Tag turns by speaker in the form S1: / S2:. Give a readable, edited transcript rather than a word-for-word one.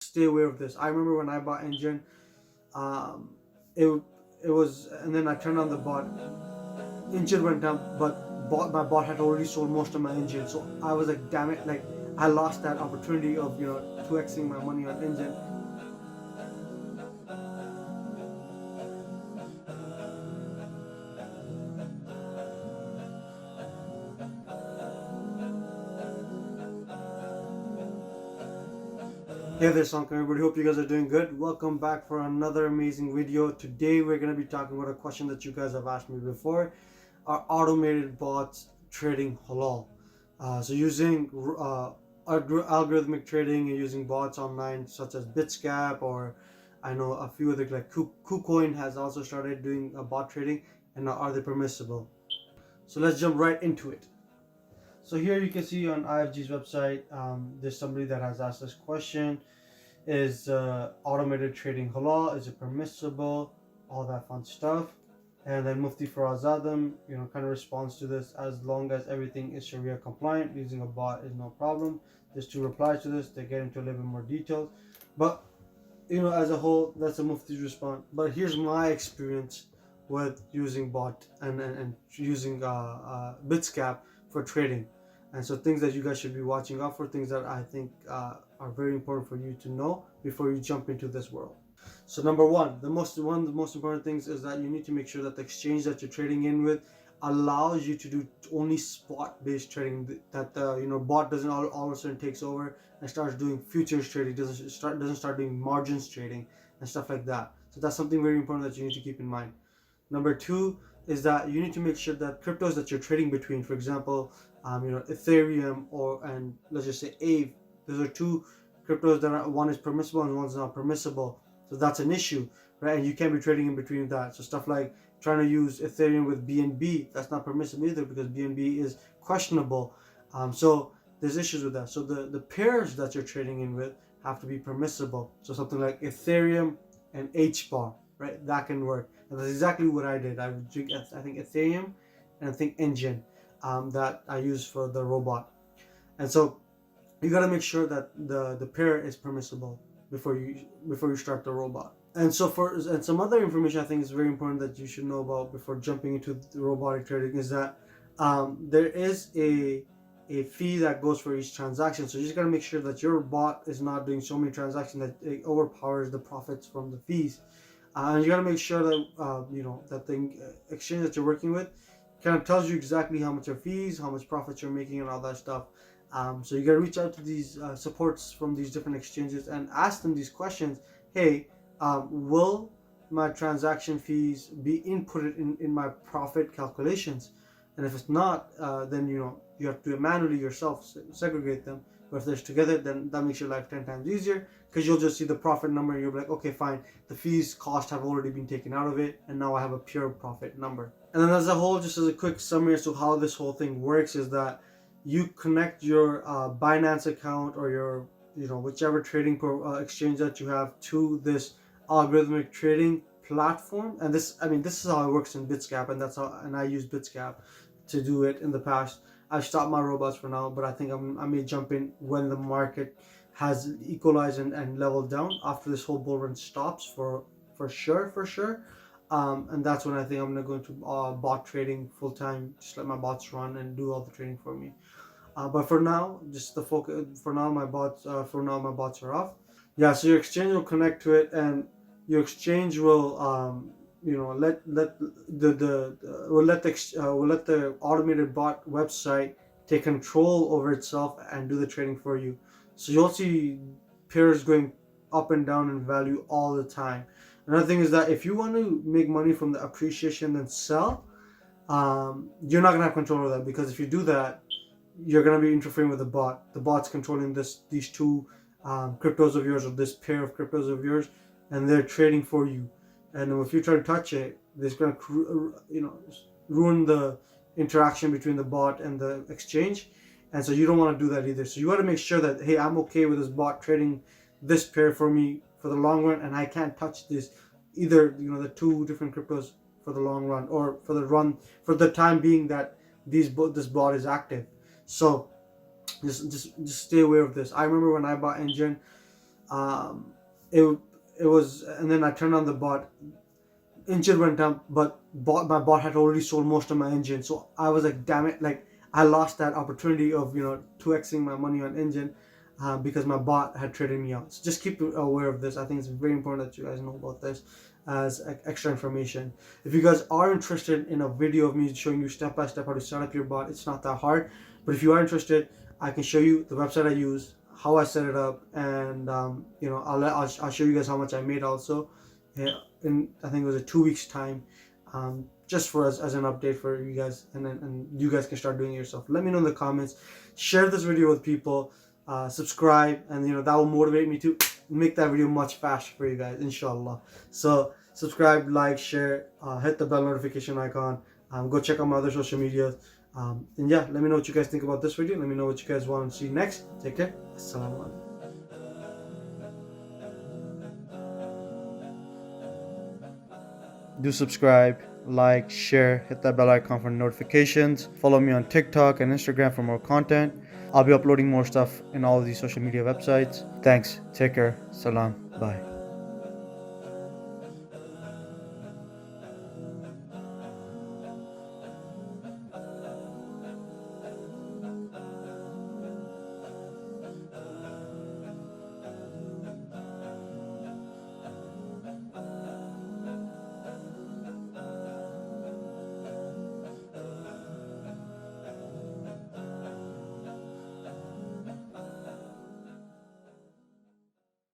S1: Stay aware of this. I remember when I bought engine, um, it it was, and then I turned on the bot. Engine went down, but my bot had already sold most of my engine. So I was like, damn it, like I lost that opportunity of 2xing my money on engine. Hey there, Sanka, everybody. Hope you guys are doing good. Welcome back for another amazing video. Today we're going to be talking about a question that you guys have asked me before: are automated bots trading halal? So using algorithmic trading and using bots online such as Bitscap, or I know a few other like KuCoin has also started doing bot trading, and are they permissible? So let's jump right into it. So here you can see on IFG's website, there's somebody that has asked this question: is automated trading halal? Is it permissible? All that fun stuff. And then Mufti Faraz Adam, kind of responds to this: as long as everything is Sharia compliant, using a bot is no problem. There's two replies to this. They get into a little bit more details, but as a whole, that's a Mufti's response. But here's my experience with using bot and using Bitscap for trading. And so things that you guys should be watching out for, things that I think are very important for you to know before you jump into this world. So number one, one of the most important things is that you need to make sure that the exchange that you're trading in with allows you to do only spot based trading. That the bot doesn't all of a sudden takes over and starts doing futures trading, doesn't start doing margins trading and stuff like that. So that's something very important that you need to keep in mind. Number two is that you need to make sure that cryptos that you're trading between, for example, Ethereum and let's just say Aave, those are two cryptos that one is permissible and one's not permissible. So that's an issue, right? And you can't be trading in between that. So stuff like trying to use Ethereum with BNB, that's not permissible either because BNB is questionable. So there's issues with that. So the pairs that you're trading in with have to be permissible. So something like Ethereum and HBAR, right? That can work. And that's exactly what I did. I think Ethereum and I think Engine that I use for the robot. And so you got to make sure that the pair is permissible before you start the robot. And so and some other information I think is very important that you should know about before jumping into the robotic trading is that there is a fee that goes for each transaction. So you just got to make sure that your bot is not doing so many transactions that it overpowers the profits from the fees. And you got to make sure that that the exchange that you're working with kind of tells you exactly how much your fees, how much profits you're making, and all that stuff. So you got to reach out to these supports from these different exchanges and ask them these questions. Hey, will my transaction fees be inputted in my profit calculations? And if it's not, then you have to manually yourself segregate them. But if they're together, then that makes your life 10 times easier because you'll just see the profit number and you'll be like, okay, fine, the fees cost have already been taken out of it, and now I have a pure profit number. And then as a whole, just as a quick summary as to how this whole thing works is that you connect your Binance account or your whichever trading exchange that you have to this algorithmic trading platform. And this is how it works in Bitscap, and I use Bitscap to do it in the past. I've stopped my robots for now, but I think I may jump in when the market has equalized and leveled down after this whole bull run stops for sure. And that's when I think I'm gonna go into bot trading full time. Just let my bots run and do all the trading for me. But for now, just the focus. For now, my bots. Are off. Yeah. So your exchange will connect to it, and your exchange will let the automated bot website take control over itself and do the trading for you. So you'll see pairs going up and down in value all the time. Another thing is that if you want to make money from the appreciation and sell, you're not gonna have control of that, because if you do that, you're gonna be interfering with the bot. The bot's controlling these two cryptos of yours, or this pair of cryptos of yours, and they're trading for you. And if you try to touch it, it's gonna ruin the interaction between the bot and the exchange. And so you don't want to do that either. So you got to make sure that, hey, I'm okay with this bot trading this pair for me for the long run, and I can't touch this either, the two different cryptos for the long run, or for the time being that this bot is active. So just stay aware of this. I remember when I bought Engine, um, it it was, and then I turned on the bot. Engine went up, but my bot had already sold most of my engine. So I was like, damn it, like I lost that opportunity of 2xing my money on engine, because my bot had traded me out. So just keep aware of this. I think it's very important that you guys know about this as extra information. If you guys are interested in a video of me showing you step by step how to set up your bot, it's not that hard. But if you are interested, I can show you the website I use, how I set it up, and I'll show you guys how much I made also. Yeah, in I think it was a 2 weeks time, just for us as an update for you guys, and you guys can start doing it yourself. Let me know in the comments. Share this video with people. Subscribe, and that will motivate me to make that video much faster for you guys, inshallah. So subscribe, like, share, hit the bell notification icon. Go check out my other social media. And yeah, let me know what you guys think about this video. Let me know what you guys want to see next. Take care. Assalamu alaikum. Do subscribe, like, share, hit that bell icon for notifications. Follow me on TikTok and Instagram for more content. I'll be uploading more stuff in all of these social media websites. Thanks. Take care. Salam. Bye.